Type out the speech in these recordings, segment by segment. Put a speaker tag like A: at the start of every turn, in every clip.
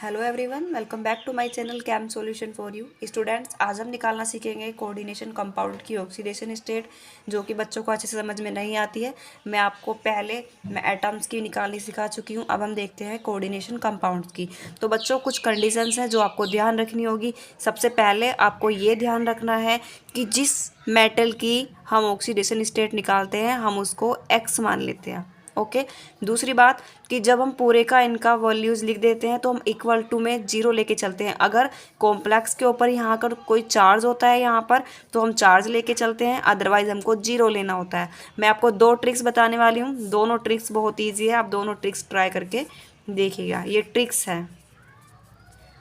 A: Hello everyone, welcome back to my channel cam solution for you students. आज हम निकालना सीखेंगे कोऑर्डिनेशन कंपाउंड की ऑक्सीडेशन स्टेट, जो कि बच्चों को अच्छे से समझ में नहीं आती है। मैं आपको पहले एटम्स की निकालनी सिखा चुकी हूँ। अब हम देखते हैं कोऑर्डिनेशन कंपाउंड्स की। तो बच्चों, कुछ कंडीशंस हैं जो आपको ध्यान रखनी होगी। सबसे पहले आपको ये ध्यान रखना है कि जिस मेटल की हम ऑक्सीडेशन स्टेट निकालते हैं हम उसको एक्स मान लेते हैं। ओके। दूसरी बात कि जब हम पूरे का इनका वैल्यूज़ लिख देते हैं तो हम इक्वल टू में जीरो लेके चलते हैं। अगर कॉम्प्लेक्स के ऊपर यहाँ पर कोई चार्ज होता है यहाँ पर तो हम चार्ज लेके चलते हैं, अदरवाइज हमको जीरो लेना होता है। मैं आपको दो ट्रिक्स बताने वाली हूँ। दोनों ट्रिक्स बहुत ईजी है, आप दोनों ट्रिक्स ट्राई करके देखिएगा। ये ट्रिक्स है।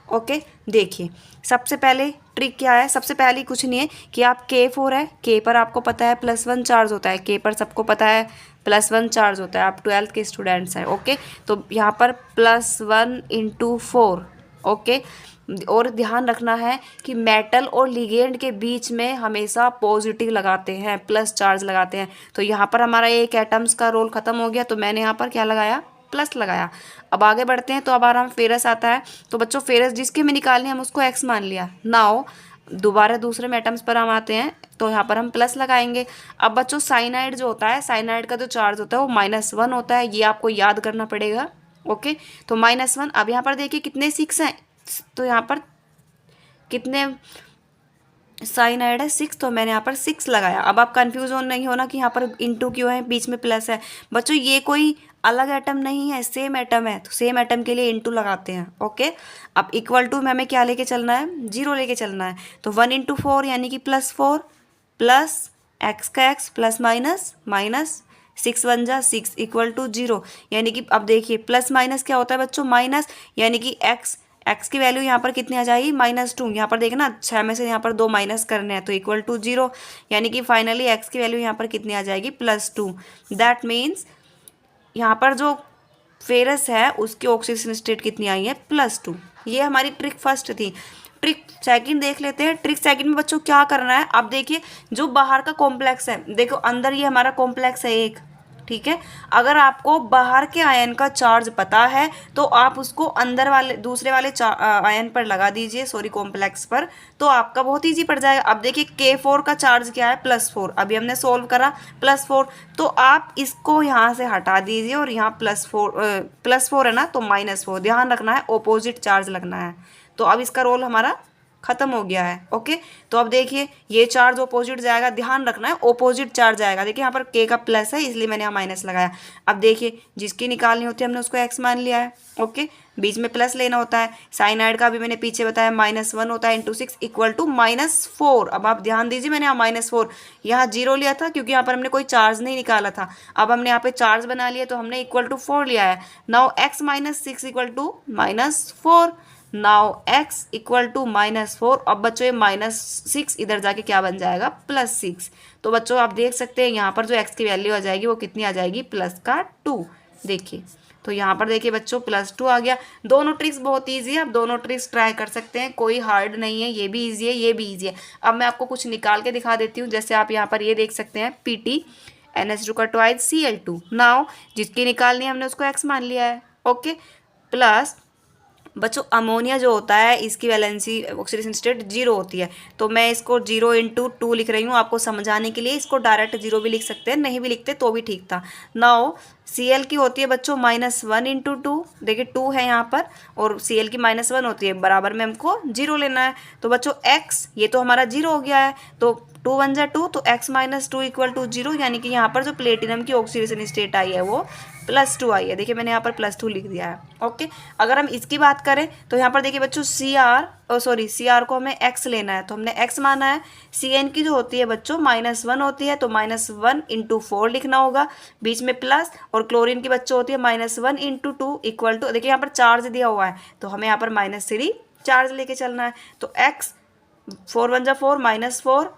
A: ओके, देखिए सबसे पहले ट्रिक क्या है। सबसे पहले कुछ नहीं है कि आप K4 है, K पर आपको पता है +1 चार्ज होता है। K पर सबको पता है +1 चार्ज होता है। आप 12th के स्टूडेंट्स हैं। ओके, तो यहाँ पर +1 × 4। ओके, और ध्यान रखना है कि मेटल और लिगेंड के बीच में हमेशा पॉजिटिव लगाते हैं, प्लस चार्ज लगाते हैं। तो यहाँ पर हमारा एक एटम्स का रोल ख़त्म हो गया, तो मैंने यहाँ पर क्या लगाया, प्लस लगाया। अब आगे बढ़ते हैं तो अब आराम फेरस आता है। तो बच्चों फेरस जिसके हमें निकालने हम उसको एक्स मान लिया। नाउ दोबारा दूसरे मेटम्स पर हम आते हैं तो यहाँ पर हम प्लस लगाएंगे। अब बच्चों साइनाइड जो होता है, साइनाइड का जो चार्ज होता है वो -1 होता है। ये आपको याद करना पड़ेगा। ओके, तो -1। अब यहाँ पर देखिए कितने 6 हैं, तो यहाँ पर कितने साइनाइड है 6, तो मैंने यहाँ पर 6 लगाया। अब आप कंफ्यूज नहीं होना कि यहाँ पर इंटू क्यों है, बीच में प्लस है। बच्चों ये कोई अलग एटम नहीं है, सेम एटम है, तो सेम एटम के लिए इंटू लगाते हैं। ओके, अब इक्वल टू में हमें क्या लेके चलना है, जीरो लेके चलना है। तो 1 × 4 यानी कि +4 प्लस एक्स का एक्स प्लस माइनस माइनस 6 1 जा 6 = 0। यानी कि अब देखिए प्लस माइनस क्या होता है बच्चों, माइनस, यानी कि एक्स की वैल्यू यहाँ पर कितनी आ जाएगी, -2। यहाँ पर देखना 6 में से यहाँ पर 2 माइनस करने हैं तो = 0। यानी कि फाइनली एक्स की वैल्यू यहाँ पर कितनी आ जाएगी, +2। दैट मीन्स यहाँ पर जो फेरस है उसकी ऑक्सीडेशन स्टेट कितनी आई है, +2। ये हमारी ट्रिक फर्स्ट थी। ट्रिक सेकंड देख लेते हैं। ट्रिक सेकंड में बच्चों क्या करना है, अब देखिए जो बाहर का कॉम्प्लेक्स है, देखो अंदर ये हमारा कॉम्प्लेक्स है एक, ठीक है। अगर आपको बाहर के आयन का चार्ज पता है तो आप उसको अंदर वाले दूसरे वाले आयन पर लगा दीजिए, सॉरी कॉम्प्लेक्स पर, तो आपका बहुत इजी पड़ जाएगा। अब देखिए K4 का चार्ज क्या है, +4। अभी हमने सोल्व करा +4, तो आप इसको यहाँ से हटा दीजिए और यहाँ +4 है ना, तो -4। ध्यान रखना है ऑपोजिट चार्ज लगना है। तो अब इसका रोल हमारा खत्म हो गया है। ओके, तो अब देखिए ये चार्ज ऑपोजिट जाएगा, ध्यान रखना है ऑपोजिट चार्ज आएगा। देखिए यहाँ पर K का प्लस है इसलिए मैंने यहाँ माइनस लगाया। अब देखिए जिसकी निकालनी होती है हमने उसको x मान लिया है। ओके, बीच में प्लस लेना होता है। साइनाइड का भी मैंने पीछे बताया -1 होता है, × 6 = -4। अब आप ध्यान दीजिए मैंने यहाँ -4 यहाँ 0 लिया था क्योंकि यहाँ पर हमने कोई चार्ज नहीं निकाला था। अब हमने यहाँ पे चार्ज बना लिया तो हमने =4 लिया है। Now x - 6 = -4। Now x = -4। अब बच्चों ये -6 इधर जाके क्या बन जाएगा, +6। तो बच्चों आप देख सकते हैं यहाँ पर जो x की वैल्यू आ जाएगी वो कितनी आ जाएगी, +2। देखिए तो यहाँ पर देखिए बच्चों +2 आ गया। दोनों ट्रिक्स बहुत ईजी है, आप दोनों ट्रिक्स ट्राई कर सकते हैं, कोई हार्ड नहीं है। ये भी ईजी है, ये भी ईजी है। अब मैं आपको कुछ निकाल के दिखा देती हूँ। जैसे आप यहाँ पर ये देख सकते हैं Pt NH2 का ट्वाइस Cl2। नाउ जिसकी निकालनी है हमने उसको x मान लिया है। ओके, प्लस बच्चों अमोनिया जो होता है इसकी वैलेंसी ऑक्सीडेशन स्टेट 0 होती है, तो मैं इसको 0 × 2 लिख रही हूँ आपको समझाने के लिए। इसको डायरेक्ट 0 भी लिख सकते हैं, नहीं भी लिखते तो भी ठीक था। नाउ Cl की होती है बच्चों -1 × 2। देखिए 2 है यहाँ पर और Cl की -1 होती है, बराबर में हमको 0 लेना है। तो बच्चों x ये तो हमारा 0 हो गया है, तो 2 1 जा 2, तो x - 2 = 0। यानी कि यहाँ पर जो प्लेटिनम की ऑक्सीडेशन स्टेट आई है वो +2 आई है। देखिए मैंने यहाँ पर +2 लिख दिया है। ओके, अगर हम इसकी बात करें तो यहाँ पर देखिए बच्चों Cr को हमें x लेना है तो हमने x माना है। Cn की जो होती है बच्चों -1 होती है तो -1 × 4 लिखना होगा, बीच में प्लस। और क्लोरीन की बच्चों होती है -1 × 2 = देखिए यहाँ पर चार्ज दिया हुआ है तो हमें यहाँ पर -3 चार्ज लेके चलना है। तो x 4 1 जा 4 -4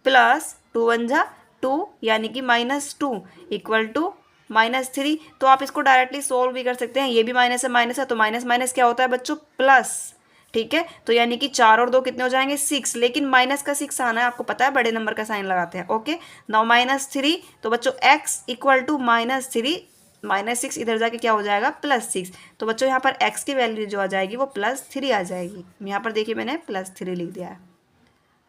A: प्लस 2 1 जा 2 यानी कि -2 = -3। तो आप इसको डायरेक्टली सोल्व भी कर सकते हैं। ये भी माइनस है, माइनस है, तो माइनस माइनस क्या होता है बच्चों, प्लस। ठीक है, तो यानी कि 4 और 2 कितने हो जाएंगे, 6। लेकिन माइनस का 6 आना है, आपको पता है बड़े नंबर का साइन लगाते हैं। ओके, नाउ -3, तो बच्चों x = -3 -6 इधर जाके क्या हो जाएगा +6। तो बच्चों यहाँ पर x की वैल्यू जो आ जाएगी वो +3 आ जाएगी। यहाँ पर देखिए मैंने +3 लिख दिया है।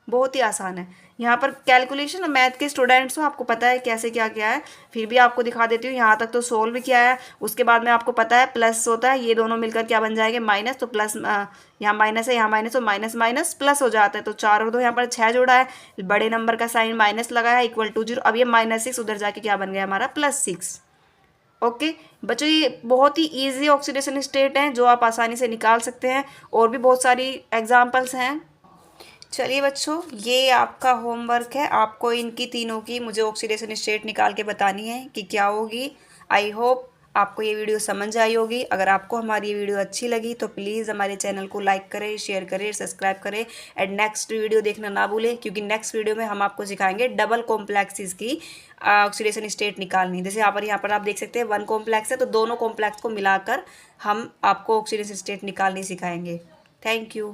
A: बहुत ही आसान है। यहाँ पर कैलकुलेशन और मैथ के स्टूडेंट्स हो, आपको पता है कैसे क्या क्या है, फिर भी आपको दिखा देती हूँ। यहाँ तक तो सोल्व भी किया है, उसके बाद में आपको पता है प्लस होता है, ये दोनों मिलकर क्या बन जाएंगे माइनस। तो प्लस यहाँ माइनस है, यहाँ माइनस, तो माइनस माइनस प्लस हो जाता है। तो 4 और 2 यहाँ पर 6 जोड़ा है, बड़े नंबर का साइन माइनस लगाया है =0। अब ये -6 उधर जाके क्या बन गया हमारा +6। ओके बच्चों, ये बहुत ही ईजी ऑक्सीडेशन स्टेट हैं जो आप आसानी से निकाल सकते हैं। और भी बहुत सारी एग्जाम्पल्स हैं। चलिए बच्चों, ये आपका होमवर्क है, आपको इनकी तीनों की मुझे ऑक्सीडेशन स्टेट निकाल के बतानी है कि क्या होगी। आई होप आपको ये वीडियो समझ आई होगी। अगर आपको हमारी ये वीडियो अच्छी लगी तो प्लीज़ हमारे चैनल को लाइक करें, शेयर करें, सब्सक्राइब करें एंड नेक्स्ट वीडियो देखना ना भूलें, क्योंकि नेक्स्ट वीडियो में हम आपको सिखाएंगे डबल कॉम्प्लेक्सेस की ऑक्सीडेशन स्टेट निकालनी। जैसे यहाँ पर आप देख सकते हैं 1 कॉम्प्लेक्स है, तो दोनों कॉम्प्लेक्स को मिलाकर हम आपको ऑक्सीडेशन स्टेट निकालनी सिखाएंगे। Thank you.